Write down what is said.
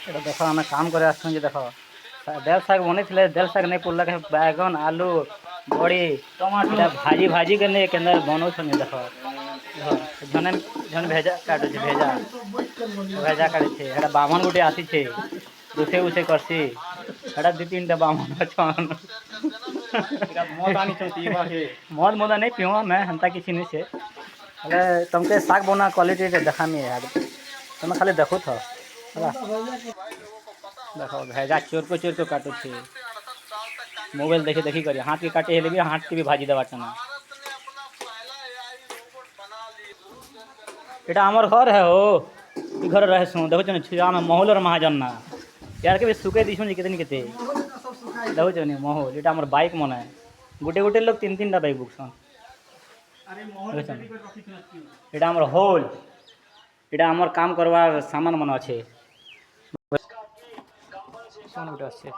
এটা দেখো আমি কাম করে আসছি যে দেখো দেল শাক বনেছিলে দেল শাক नहीं पड़ला के बैगन आलू बड़ी टमाटो এটা भाजी भाजी के नहीं केंद्र बनौछनी देखो झने झन भेजा काटे छे भेजा भेजा काटे छे एटा बामन गुटे आसी छे रोसे उसे करसी एटा दु तीन टा बामन अछन एटा मद आनी छ पीवा के मद मद नहीं पियो मैं हंता किसी नहीं छे हेले तुमके साग बना क्वालिटी देखामी यार तुम खाली देखो था ହେଲା देखो भेजा चोर को काटो छे मोबाइल देखी देखी करी हाथ के काटे हेले भी हाथ के भी भाजी देवा चना एटा हमर घर है हो ई घर रहे सु देखो छन छिया में महल और महाजन ना यार के भी सुके दिसु जे केते देखो छन महल एटा हमर बाइक मन है गुटे गुटे लोग तीन तीन टा बाइक बुक सन अरे मोहन रेडी कर रखी छ एटा हमर होल एटा हमर काम करवा सामान मन अछि कोन गुटे আছে